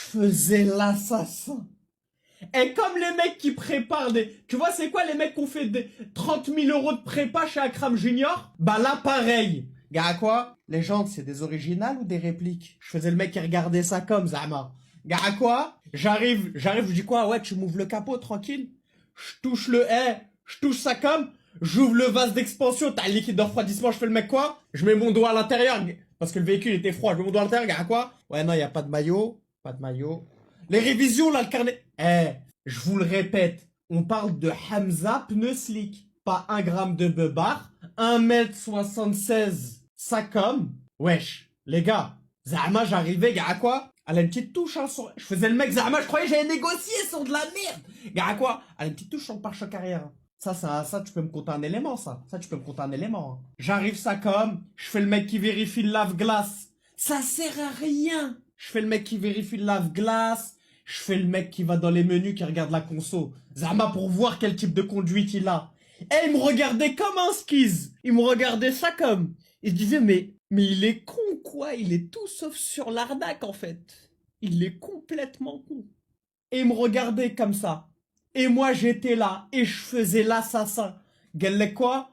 faisais l'assassin. Et comme les mecs qui préparent des... Tu vois, c'est quoi les mecs qui ont fait des 30 000 euros de prépa chez Akram Junior? Bah là, pareil. Gars, quoi? Les gens, c'est des originales ou des répliques? Je faisais le mec qui regardait ça comme, Zama. Gars, quoi? J'arrive, je dis quoi? Ouais, tu m'ouvres le capot, tranquille. Je touche je touche ça comme, j'ouvre le vase d'expansion, t'as le liquide de refroidissement, je fais le mec quoi? Je mets mon doigt à l'intérieur, parce que le véhicule était froid, je mets mon doigt à l'intérieur, gars, quoi? Ouais, non, y a pas de maillot, pas de maillot. Les révisions, là, le carnet. Je vous le répète, on parle de Hamza pneu slick. Pas 1 gramme de beubare, 1m76 ça comme. Wesh, les gars, Zahma, j'arrivais, gars, à quoi? Elle a une petite touche, hein, je faisais le mec, Zahma, je croyais que j'allais négocier sur de la merde. Gars, à quoi? Elle a une petite touche sur le pare-choc arrière. Hein. Ça, tu peux me compter un élément, ça. Ça, tu peux me compter un élément. Hein. J'arrive, ça comme, je fais le mec qui vérifie le lave-glace. Ça sert à rien. Je fais le mec qui vérifie le lave-glace. Je fais le mec qui va dans les menus, qui regarde la conso. Zama pour voir quel type de conduite il a. Et il me regardait comme un skis. Il me regardait ça comme. Il se disait, mais il est con, quoi. Il est tout sauf sur l'arnaque, en fait. Il est complètement con. Et il me regardait comme ça. Et moi, j'étais là. Et je faisais l'assassin. Galek quoi?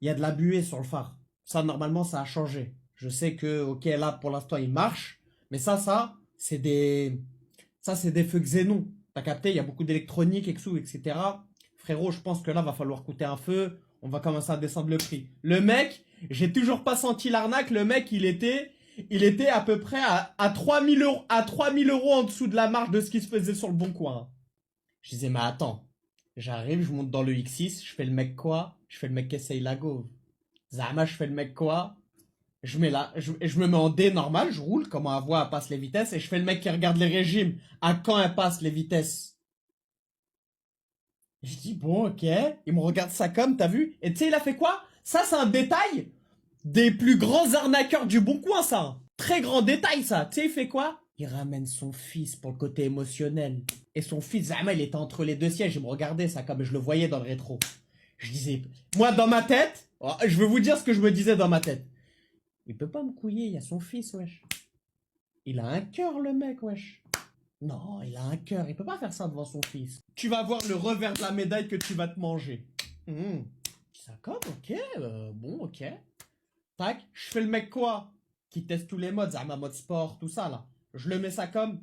Il y a de la buée sur le phare. Ça, normalement, ça a changé. Je sais que, ok, là, pour l'instant, il marche. Mais c'est des... Ça, c'est des feux xénon. T'as capté, il y a beaucoup d'électronique, etc. Frérot, je pense que là, va falloir coûter un feu. On va commencer à descendre le prix. Le mec, j'ai toujours pas senti l'arnaque. Le mec, il était à peu près à 3000 euros, à 3000 euros en dessous de la marge de ce qui se faisait sur le bon coin. Je disais, mais attends. J'arrive, je monte dans le X6, je fais le mec quoi? Je fais le mec qui essaye la go. Zama, je fais le mec quoi? Je me mets en D normal, je roule, comment à voix elle passe les vitesses, et je fais le mec qui regarde les régimes, à quand elle passe les vitesses. Je dis, bon, ok, il me regarde ça comme, t'as vu? Et tu sais, il a fait quoi? Ça, c'est un détail des plus grands arnaqueurs du bon coin, ça. Hein. Très grand détail, ça. Tu sais, il fait quoi? Il ramène son fils pour le côté émotionnel. Et son fils, Zama, il était entre les deux sièges, il me regardait ça comme je le voyais dans le rétro. Je disais, moi, dans ma tête, oh, je vais vous dire ce que je me disais dans ma tête. Il peut pas me couiller, il y a son fils, wesh. Il a un cœur, le mec, wesh. Non, il a un cœur, il peut pas faire ça devant son fils. Tu vas voir le revers de la médaille que tu vas te manger. Ça comme, ok, bon, ok. Tac, je fais le mec quoi? Qui teste tous les modes, Zama mode sport, tout ça, là. Je le mets ça comme,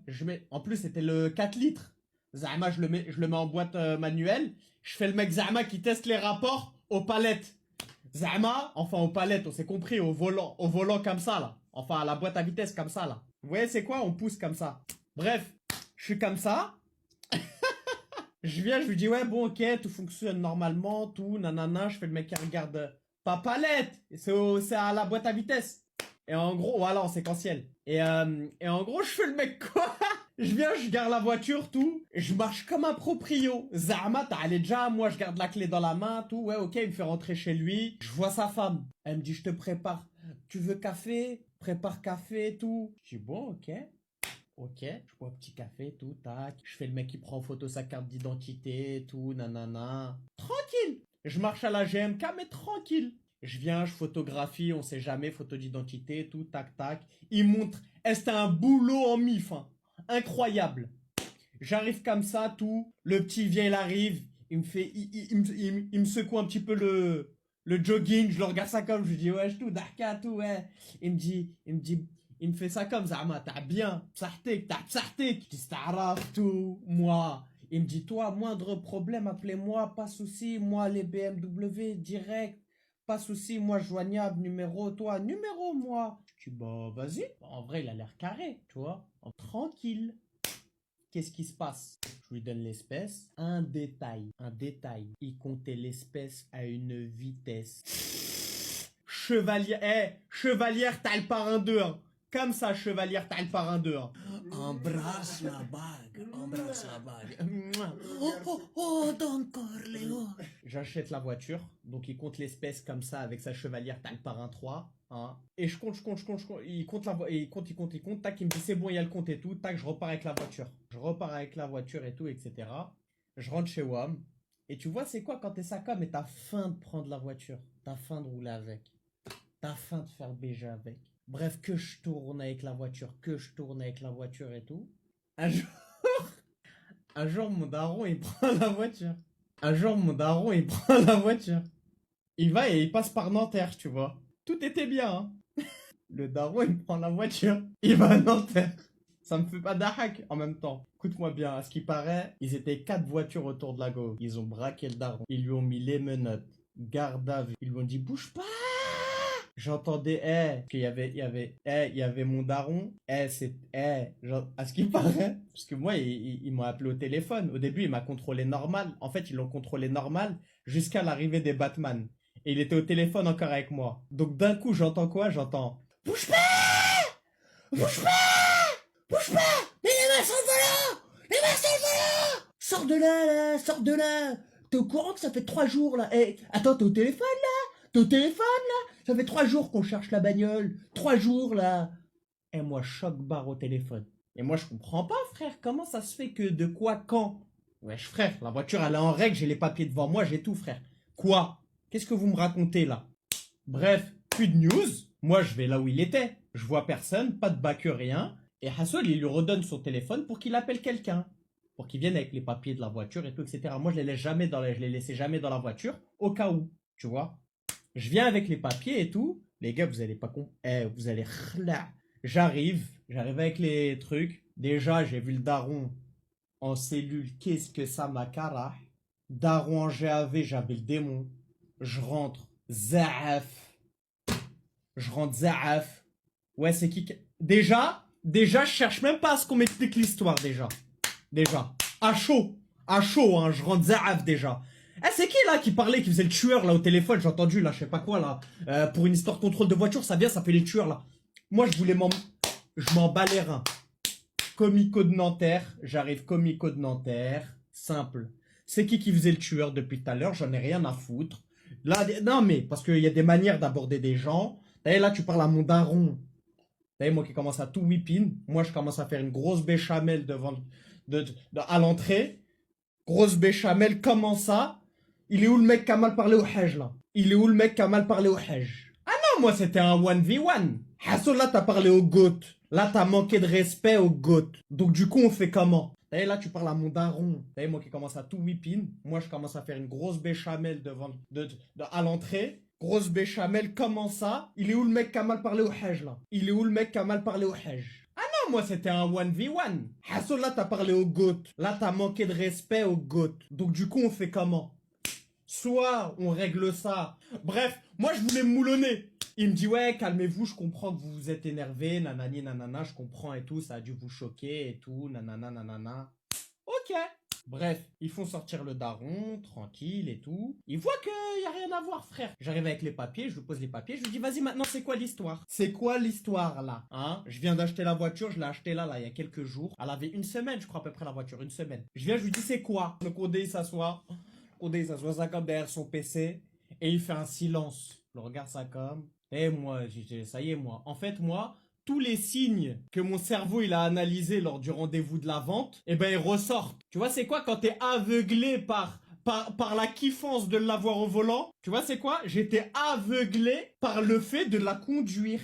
en plus, c'était le 4 litres. Zama, je le mets en boîte manuelle. Je fais le mec Zama qui teste les rapports aux palettes. Zama, enfin aux palettes, on s'est compris, au volant comme ça, là. Enfin, à la boîte à vitesse comme ça, là. Vous voyez, c'est quoi? On pousse comme ça. Bref, je suis comme ça. Je viens, je lui dis, ouais, bon, ok, tout fonctionne normalement, tout, nanana. Je fais le mec qui regarde, pas palette, c'est à la boîte à vitesse. Et en gros, voilà, en séquentiel. Et en gros, je fais le mec quoi? Je viens, je garde la voiture, tout. Et je marche comme un proprio. Zahma, t'as allé déjà, moi je garde la clé dans la main, tout. Ouais, ok, il me fait rentrer chez lui. Je vois sa femme. Elle me dit, je te prépare. Tu veux café? Prépare café, tout. Je dis, bon, ok. Ok, je bois un petit café, tout, tac. Je fais le mec qui prend en photo sa carte d'identité, tout, nanana. Tranquille. Je marche à la GMK, mais tranquille. Je viens, je photographie, on sait jamais, photo d'identité, tout, tac, tac. Il montre. C'était un boulot en mif, hein. Incroyable. J'arrive comme ça, tout. Le petit vient, il arrive. Il me fait. Il me secoue un petit peu le jogging. Je le regarde ça comme. Je lui dis, ouais, tout, Darka, tout, ouais. Il me fait ça comme ça, t'as bien, psartek, t'as psartek. Je dis, t'arraf, tout, moi. Il me dit, toi, moindre problème, appelez-moi, pas souci, moi, les BMW, direct, pas souci, moi, joignable, numéro, toi, numéro, moi. Je dis, bah, vas-y. En vrai, il a l'air carré, tu vois, tranquille. Qu'est-ce qui se passe? Je lui donne l'espèce. Un détail, un détail. Il comptait l'espèce à une vitesse. Chevalière, t'as le parrain 2, hein. Comme ça, chevalière, t'as le parrain 2, hein. Embrasse la bague, embrasse la bague. Oh, Don Corleone. J'achète la voiture, donc il compte l'espèce comme ça avec sa chevalière, t'as le parrain 3, hein. Et je compte, il compte il compte, tac, il me dit c'est bon, il y a le compte et tout, tac, je repars avec la voiture. Je repars avec la voiture et tout, etc. Je rentre chez WAM. Et tu vois, c'est quoi quand t'es ça comme et t'as faim de prendre la voiture, t'as faim de rouler avec, t'as faim de faire beiger avec. Bref, que je tourne avec la voiture, que je tourne avec la voiture et tout. Un jour, un jour, mon daron, il prend la voiture. Un jour, mon daron, il prend la voiture. Il va et il passe par Nanterre, tu vois. Tout était bien, hein. Le daron, il prend la voiture. Il va à Nanterre. Ça me fait pas d'ahak en même temps. Écoute-moi bien, à ce qui paraît, ils étaient 4 voitures autour de la go. Ils ont braqué le daron. Ils lui ont mis les menottes. Garde à vue. Ils lui ont dit, bouge pas! J'entendais, il y avait mon daron, à ce qui paraît, parce que moi, ils m'ont appelé au téléphone. Au début, il m'a contrôlé normal. En fait, ils l'ont contrôlé normal jusqu'à l'arrivée des Batman. Et il était au téléphone encore avec moi. Donc d'un coup, j'entends quoi? J'entends, bouge pas! Bouge pas! Bouge pas! Mais les mains sur le volant! Les mains sur le volant! Sors de là, là! Sors de là! T'es au courant que ça fait 3 jours, là? Eh, attends, t'es au téléphone, là? T'es au téléphone, là? Ça fait 3 jours qu'on cherche la bagnole. 3 jours, là. Et moi, choc barre au téléphone. Et moi, je comprends pas, frère. Comment ça se fait que de quoi, quand? Wesh, frère, la voiture, elle est en règle, j'ai les papiers devant moi, j'ai tout, frère. Quoi? Qu'est-ce que vous me racontez, là? Bref, plus de news. Moi, je vais là où il était. Je vois personne, pas de bac, rien. Et Hassol, il lui redonne son téléphone pour qu'il appelle quelqu'un. Pour qu'il vienne avec les papiers de la voiture et tout, etc. Moi, je les laissais jamais dans la voiture, au cas où, tu vois. Je viens avec les papiers et tout. Les gars, vous allez pas vous allez. J'arrive avec les trucs. Déjà, j'ai vu le daron en cellule. Qu'est-ce que ça m'a cara? Daron en GAV, j'avais le démon. Je rentre. Zaaf. Je rentre Zaaf. Ouais, c'est qui? Déjà, je cherche même pas à ce qu'on m'explique l'histoire, déjà. Déjà. À chaud, hein, je rentre Zaaf, déjà. Eh, c'est qui, là, qui parlait, qui faisait le tueur, là, au téléphone? J'ai entendu, là, je sais pas quoi, là. Pour une histoire de contrôle de voiture, ça vient, ça fait les tueurs, là. Moi, je m'en bats les reins. Comico de Nanterre, j'arrive Comico de Nanterre. Simple. C'est qui faisait le tueur depuis tout à l'heure? J'en ai rien à foutre. Là, non, mais, parce qu'il y a des manières d'aborder des gens. Et là, tu parles à mon daron. Vous savez, moi qui commence à tout whipping, moi je commence à faire une grosse béchamel à l'entrée. Grosse béchamel, comment ça? Il est où le mec qui a mal parlé au Hajj là? Il est où le mec qui a mal parlé au Hajj? Ah non, moi c'était un 1v1. Hassoul, là t'as parlé au GOAT. Là t'as manqué de respect au GOAT. Donc du coup on fait comment? Et là tu parles à mon daron. Vous savez, moi qui commence à tout whipping, moi je commence à faire une grosse béchamel à l'entrée. Grosse béchamel, comment ça? Il est où le mec qui a mal parlé au Hajj là? Il est où le mec qui a mal parlé au Hajj? Ah non, moi c'était un 1v1. Hassoul, là t'as parlé au GOAT. Là t'as manqué de respect au GOAT. Donc du coup on fait comment? Soit on règle ça. Bref, moi je voulais me moulonner. Il me dit ouais, calmez-vous, je comprends que vous vous êtes énervé, nanani nanana, je comprends et tout, ça a dû vous choquer et tout, nanana nanana. Ok. Bref, ils font sortir le daron, tranquille et tout. Ils voient qu'il y a rien à voir, frère. J'arrive avec les papiers, je lui pose les papiers, je lui dis vas-y maintenant c'est quoi l'histoire? C'est quoi l'histoire là? Hein? Je viens d'acheter la voiture, je l'ai achetée là, il y a quelques jours. Elle avait une semaine, je crois à peu près la voiture, une semaine. Je viens, je lui dis c'est quoi? Le Condé il s'assoit. Condé il s'assoit ça comme derrière son PC et il fait un silence. Je le regarde ça comme. Et moi, ça y est moi. En fait moi, tous les signes que mon cerveau il a analysés lors du rendez-vous de la vente, eh ben ils ressortent. Tu vois c'est quoi quand t'es aveuglé par la kiffance de l'avoir au volant? Tu vois c'est quoi? J'étais aveuglé par le fait de la conduire.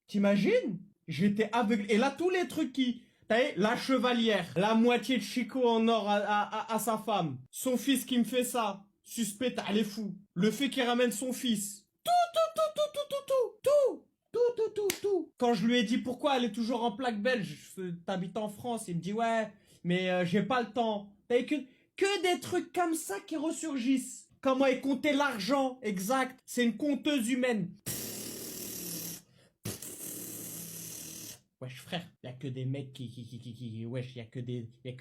T'imagines? J'étais aveuglé. Et là tous les trucs qui... T'as vu, la chevalière, la moitié de Chico en or à sa femme, son fils qui me fait ça, suspect, elle est fou. Le fait qu'il ramène son fils. Tout. Quand je lui ai dit pourquoi elle est toujours en plaque belge, t'habites en France, il me dit ouais, mais j'ai pas le temps. T'as que des trucs comme ça qui ressurgissent. Comment est compté l'argent, exact. C'est une compteuse humaine. Wesh frère, y a que des mecs wesh, y a que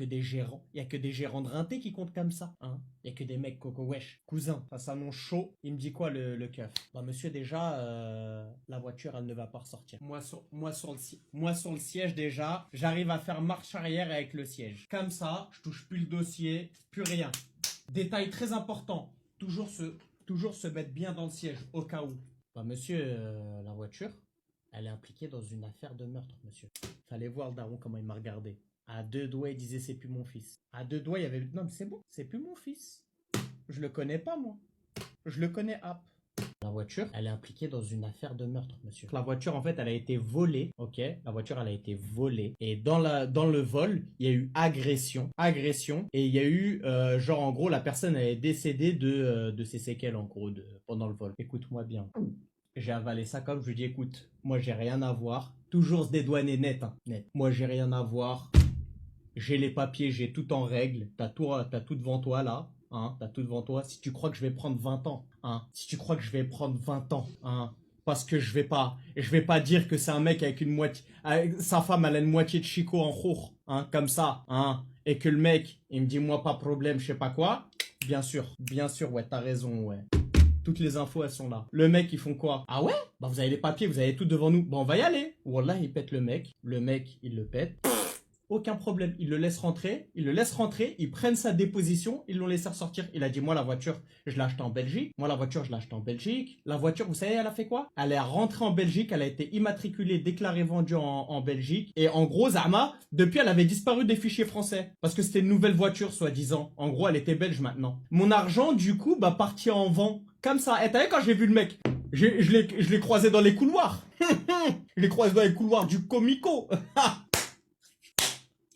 des gérants, y a que des gérants de rinté qui comptent comme ça, hein. Y a que des mecs coco, wesh. Cousin, ça s'annonce chaud, il me dit quoi le keuf? Bah monsieur déjà, la voiture elle ne va pas ressortir. Moi sur le siège déjà, j'arrive à faire marche arrière avec le siège. Comme ça, je touche plus le dossier, plus rien. Détail très important, toujours se mettre bien dans le siège, au cas où. Bah monsieur, la voiture, elle est impliquée dans une affaire de meurtre, monsieur. Fallait voir le daron comment il m'a regardé. À 2 doigts, il disait c'est plus mon fils. À 2 doigts, il y avait... Non, mais c'est bon, c'est plus mon fils. Je le connais pas, moi. Je le connais, App. La voiture, elle est impliquée dans une affaire de meurtre, monsieur. La voiture, en fait, elle a été volée, ok? La voiture, elle a été volée. Et dans le vol, il y a eu agression. Agression. Et il y a eu, genre, en gros, la personne, elle est décédée de ses séquelles, en gros, pendant le vol. Écoute-moi bien. J'ai avalé ça comme je lui dis, écoute, moi, j'ai rien à voir. Toujours se dédouaner net, hein. Net. Moi, j'ai rien à voir. J'ai les papiers, j'ai tout en règle. T'as tout devant toi, là. Hein, t'as tout devant toi. Si tu crois que je vais prendre 20 ans, hein, si tu crois que je vais prendre 20 ans, hein, parce que je vais pas dire que c'est un mec avec une moitié, sa femme elle a une moitié de Chico en rour, hein, comme ça, hein, et que le mec, il me dit moi pas problème, je sais pas quoi. Bien sûr, ouais, t'as raison, ouais. Toutes les infos, elles sont là. Le mec, ils font quoi? Ah ouais? Bah vous avez les papiers, vous avez tout devant nous. Bon, on va y aller. Wallah, il pète le mec. Le mec, il le pète. Aucun problème. Il le laisse rentrer. Ils prennent sa déposition. Ils l'ont laissé ressortir. Il a dit, moi, la voiture, je l'ai achetée en Belgique. La voiture, vous savez, elle a fait quoi? Elle est rentrée en Belgique. Elle a été immatriculée, déclarée, vendue en Belgique. Et en gros, Zama, depuis, elle avait disparu des fichiers français. Parce que c'était une nouvelle voiture, soi-disant. En gros, elle était belge maintenant. Mon argent, du coup, bah, parti en vent. Comme ça. Et t'as vu quand j'ai vu le mec? Je l'ai croisé dans les couloirs. Je l'ai croisé dans les couloirs du Comico.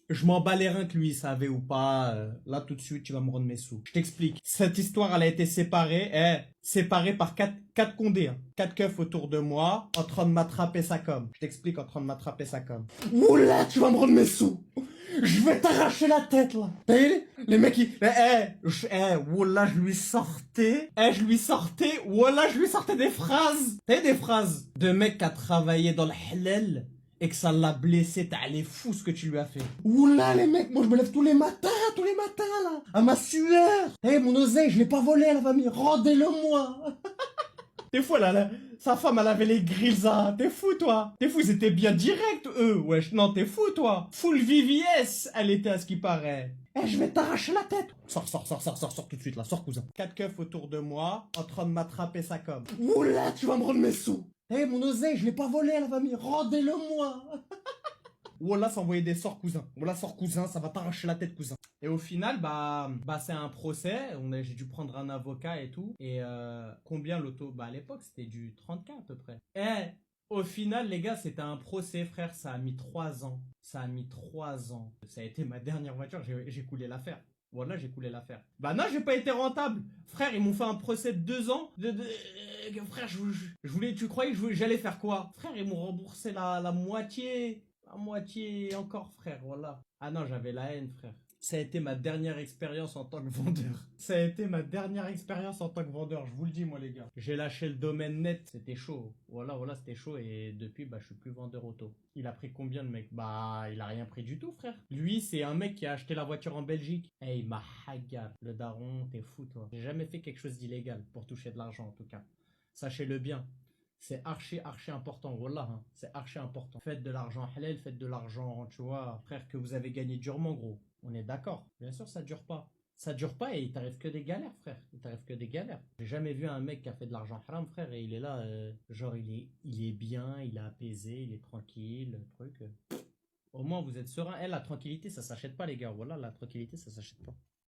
Je m'en bats les reins que lui, il savait ou pas. Là, tout de suite, tu vas me rendre mes sous. Je t'explique. Cette histoire, elle a été séparée par quatre condés. Hein. 4 keufs autour de moi, en train de m'attraper sa com. Je t'explique, en train de m'attraper sa com. Oula, tu vas me rendre mes sous. Je vais t'arracher la tête, là. T'as vu les mecs, wallah, je lui sortais des phrases. T'as vu des phrases de mec qui a travaillé dans le halal et que ça l'a blessé, t'as les fous ce que tu lui as fait. Oula les mecs, moi je me lève tous les matins là, à ma sueur. Mon oseille, je l'ai pas volé à la famille, rendez-le-moi. T'es fou là, sa femme elle avait les grilles, hein. T'es fou toi. T'es fou, ils étaient bien directs eux, wesh, non t'es fou toi. Full VVS, elle était à ce qui paraît. Je vais t'arracher la tête. Sors tout de suite là, sors cousin. 4 keufs autour de moi, en train de m'attraper sa com. Oula, tu vas me rendre mes sous. Mon oseille, je l'ai pas volé à la famille, rendez-le-moi. Wallah, ça envoyait des sorts cousin. Wallah, sors cousin, ça va t'arracher la tête cousin. Et au final, bah c'est un procès. J'ai dû prendre un avocat et tout. Et combien l'auto? Bah à l'époque, c'était du 30K à peu près. Au final, les gars, c'était un procès, frère. Ça a mis 3 ans. Ça a été ma dernière voiture. J'ai coulé l'affaire. Voilà, j'ai coulé l'affaire. Bah non, j'ai pas été rentable. Frère, ils m'ont fait un procès de 2 ans. Frère, je voulais, tu croyais que j'allais faire quoi? Frère, ils m'ont remboursé la moitié. La moitié encore, frère, voilà. Ah non, j'avais la haine, frère. Ça a été ma dernière expérience en tant que vendeur. Je vous le dis, moi, les gars. J'ai lâché le domaine net, c'était chaud. Voilà, c'était chaud. Et depuis, bah, je suis plus vendeur auto. Il a pris combien, le mec? Bah, il a rien pris du tout, frère. Lui, c'est un mec qui a acheté la voiture en Belgique. Il m'a hagar. Le daron, t'es fou, toi. J'ai jamais fait quelque chose d'illégal pour toucher de l'argent, en tout cas. Sachez-le bien. C'est archi important, wallah, hein. C'est archi important. Faites de l'argent halal, faites de l'argent, tu vois, frère, que vous avez gagné durement, gros. On est d'accord. Bien sûr, ça dure pas. Ça dure pas et il t'arrive que des galères, frère. J'ai jamais vu un mec qui a fait de l'argent haram, frère, et il est là, genre, il est bien, il est apaisé, il est tranquille, le truc. Au moins, vous êtes serein. La tranquillité, ça s'achète pas, les gars. Voilà, la tranquillité, ça s'achète pas.